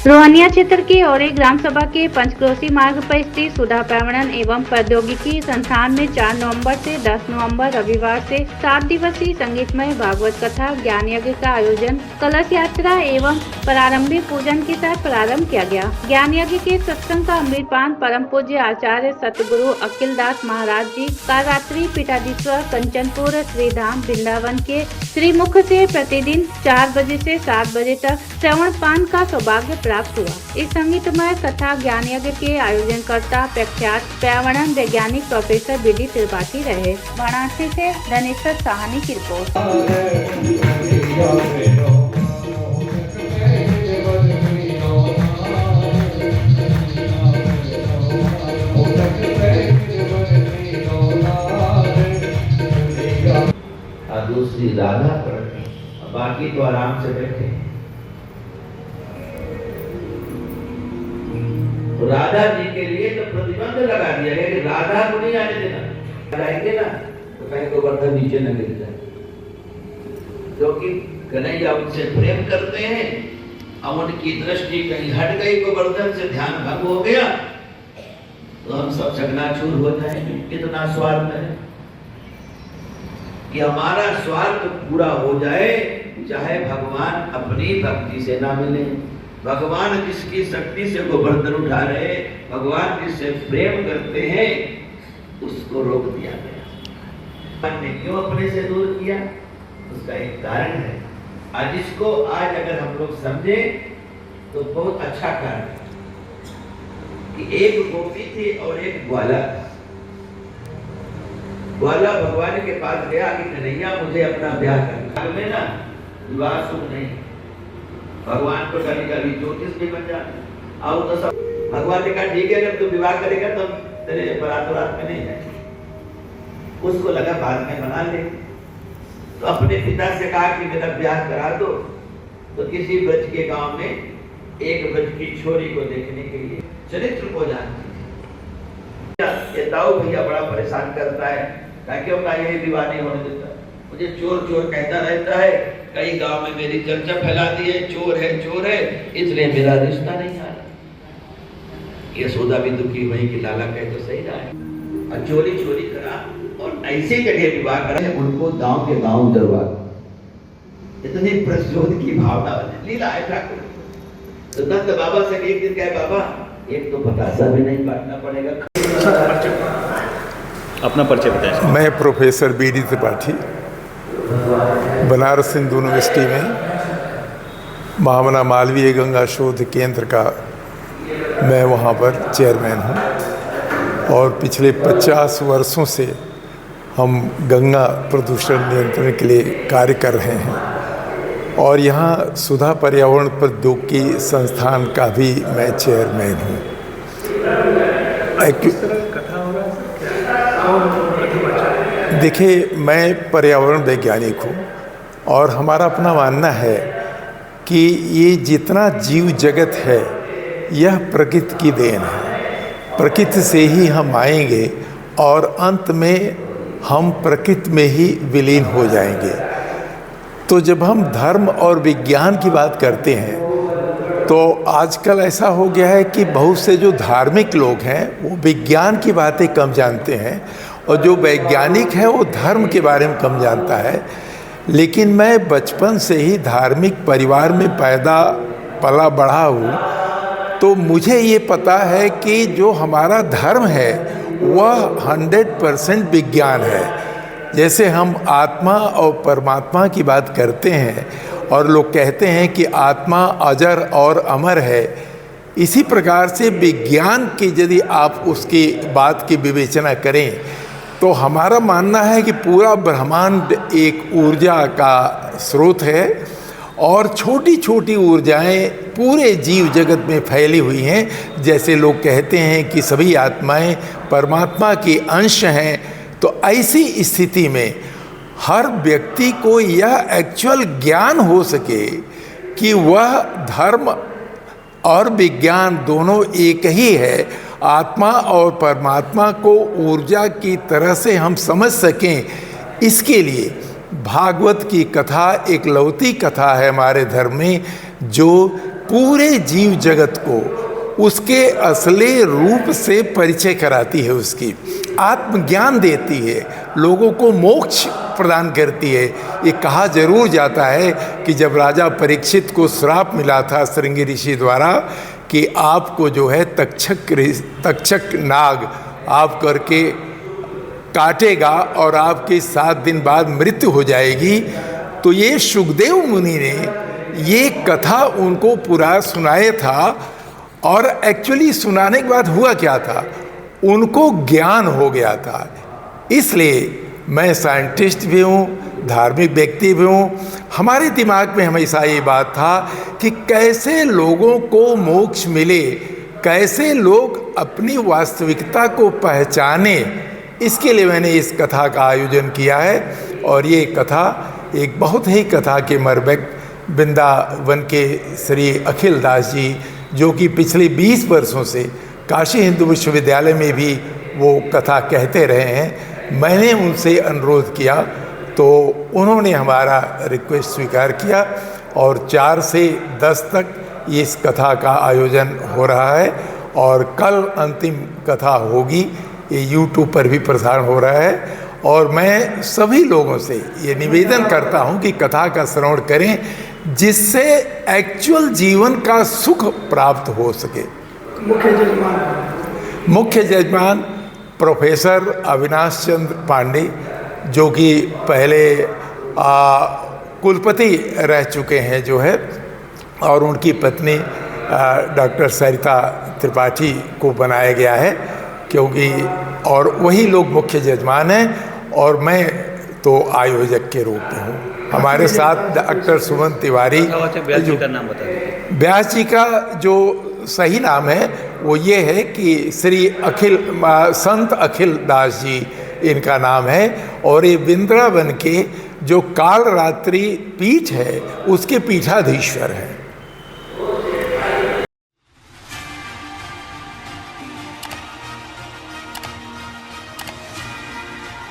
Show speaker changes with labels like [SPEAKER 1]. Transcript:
[SPEAKER 1] रोहनिया क्षेत्र के औरे ग्राम सभा के पंचक्रोशी मार्ग पर स्थित सुधा पर्यावरण एवं प्रौद्योगिकी संस्थान में 4 नवंबर से 10 नवंबर रविवार से 7 दिवसीय संगीतमय भागवत कथा ज्ञान यज्ञ का आयोजन कलश यात्रा एवं प्रारंभिक पूजन के साथ प्रारंभ किया गया। ज्ञान यज्ञ के सत्संग का अमृतपान परम पूज्य आचार्य सतगुरु अखिल दास महाराज जी काल रात्रि पीठाधीश्वर कंचनपुर श्री धाम वृंदावन के श्रीमुख से प्रतिदिन 4 बजे से 7 बजे तक श्रवण पान का सौभाग्य प्राप्त हुआ। इस संगीतमय कथा ज्ञान यज्ञ के आयोजनकर्ता प्रख्यात पर्यावरण वैज्ञानिक प्रोफेसर बीडी त्रिपाठी रहे। वाराणसी से धनेश्वर साहनी की रिपोर्ट।
[SPEAKER 2] दूसरी राधा पढ़ने, बाकी तो आराम से बैठे। राधा जी के लिए तो प्रतिबंध लगा दिया गया कि राधा को नहीं आने देना। जाएंगे ना तो कहीं गोवर्धन नीचे न गिर जाए, क्योंकि कन्हैया उनसे प्रेम करते हैं। अब उनकी दृष्टि कहीं हट गई, गोवर्धन से ध्यान भंग हो गया तो हम सब चकनाचूर हो जाएंगे। कितना स्वार्थ है कि हमारा स्वार्थ पूरा हो जाए, चाहे भगवान अपनी भक्ति से ना मिले। भगवान जिसकी शक्ति से गोवर्धन उठा रहे, भगवान जिससे प्रेम करते हैं, उसको रोक दिया गया। भगवान ने क्यों अपने से दूर किया? उसका एक कारण है। आज इसको आज अगर हम लोग समझे तो बहुत अच्छा कारण है कि एक गोपी थी और एक ग्वाला था। ग्वाला भगवान के पास गया कि कन्हैया मुझे अपना ब्याह करना में ना विवाह शुभ नहीं। भगवान को कभी कभी ज्योतिष भी बन जाता। आओ तो सब भगवान ने कहा ठीक है, अगर तू विवाह करेगा तो तेरे बारात में नहीं जाएगा। उसको लगा बाद में बना ले, तो अपने पिता से कहा कि मेरा ब्याह करा दो। तो किसी ब्रज के गांव में एक ब्रज की छोरी को देखने के लिए चरित्र को जानती थी। ये दाऊ भैया बड़ा परेशान करता है, क्यों का यही विवाह नहीं होने देता। मुझे चोर चोर कहता रहता है, कई गांव में मेरी चर्चा फैला दी है, चोर है, इसलिए मेरा रिश्ता नहीं आ रहा। ये सोदा भी दुखी हुई कि लाला कहे तो सही रहा है। और चोरी करा और ऐसी जगह विवाह करा, उनको गांव के गांव उजरवा। इतनी प्रचोद की भावना लीला है ठाकुर। तो नंद बाबा से एक दिन कहे, बाबा एक तो बतासा भी नहीं काटना पड़ेगा।
[SPEAKER 3] अपना परिचय बताएं।
[SPEAKER 4] मैं professor B D Tripathi, Banaras Hindu University में महामना मालवीय गंगा शोध केंद्र का मैं वहाँ पर चेयरमैन हूँ। और पिछले 50 वर्षों से हम गंगा प्रदूषण नियंत्रण के लिए कार्य कर रहे हैं। और यहाँ सुधा पर्यावरण प्रौद्योगिकी संस्थान का भी मैं चेयरमैन हूँ। देखिए, मैं पर्यावरण वैज्ञानिक हूँ और हमारा अपना मानना है कि ये जितना जीव जगत है यह प्रकृति की देन है। प्रकृति से ही हम आएंगे और अंत में हम प्रकृति में ही विलीन हो जाएंगे। तो जब हम धर्म और विज्ञान की बात करते हैं तो आजकल ऐसा हो गया है कि बहुत से जो धार्मिक लोग हैं वो विज्ञान की बातें कम जानते हैं और जो वैज्ञानिक है वो धर्म के बारे में कम जानता है। लेकिन मैं बचपन से ही धार्मिक परिवार में पैदा पला बढ़ा हूँ, तो मुझे ये पता है कि जो हमारा धर्म है वह 100% विज्ञान है। जैसे हम आत्मा और परमात्मा की बात करते हैं और लोग कहते हैं कि आत्मा अजर और अमर है, इसी प्रकार से विज्ञान की यदि आप उसकी बात की विवेचना करें तो हमारा मानना है कि पूरा ब्रह्मांड एक ऊर्जा का स्रोत है और छोटी छोटी ऊर्जाएं पूरे जीव जगत में फैली हुई हैं। जैसे लोग कहते हैं कि सभी आत्माएं परमात्मा के अंश हैं, तो ऐसी स्थिति में हर व्यक्ति को यह एक्चुअल ज्ञान हो सके कि वह धर्म और विज्ञान दोनों एक ही है, आत्मा और परमात्मा को ऊर्जा की तरह से हम समझ सकें, इसके लिए भागवत की कथा एक लौती कथा है हमारे धर्म में, जो पूरे जीव जगत को उसके असली रूप से परिचय कराती है, उसकी आत्मज्ञान देती है, लोगों को मोक्ष प्रदान करती है। ये कहा जरूर जाता है कि जब राजा परीक्षित को श्राप मिला था श्रृंगी ऋषि द्वारा कि आपको जो है तक्षक नाग आप करके काटेगा और आपके 7 दिन बाद मृत्यु हो जाएगी, तो ये शुकदेव मुनि ने ये कथा उनको पूरा सुनाया था। और एक्चुअली सुनाने के बाद हुआ क्या था, उनको ज्ञान हो गया था। इसलिए मैं साइंटिस्ट भी हूँ, धार्मिक व्यक्ति भी हूँ, हमारे दिमाग में हमेशा ये बात था कि कैसे लोगों को मोक्ष मिले, कैसे लोग अपनी वास्तविकता को पहचाने। इसके लिए मैंने इस कथा का आयोजन किया है। और ये कथा एक बहुत ही कथा के मर्मज्ञ वृंदावन के श्री अखिल दास जी, जो कि पिछले 20 वर्षों से काशी हिंदू विश्वविद्यालय में भी वो कथा कहते रहे हैं, मैंने उनसे अनुरोध किया तो उन्होंने हमारा रिक्वेस्ट स्वीकार किया और 4 से 10 तक इस कथा का आयोजन हो रहा है। और कल अंतिम कथा होगी, ये YouTube पर भी प्रसारण हो रहा है। और मैं सभी लोगों से ये निवेदन करता हूँ कि कथा का श्रवण करें, जिससे एक्चुअल जीवन का सुख प्राप्त हो सके। मुख्य जजमान प्रोफेसर अविनाश चंद्र पांडे, जो कि पहले कुलपति रह चुके हैं जो है, और उनकी पत्नी डॉक्टर सरिता त्रिपाठी को बनाया गया है, क्योंकि और वही लोग मुख्य जजमान हैं और मैं तो आयोजक के रूप में हूँ। हमारे साथ डॉक्टर सुमन तिवारी।
[SPEAKER 3] व्यास जी का नाम बता दें।
[SPEAKER 4] व्यास जी का जो सही नाम है वो ये है कि श्री संत अखिल दास जी इनका नाम है। और ये वृंदावन के जो कालरात्रि पीठ है उसके पीठाधीश्वर हैं।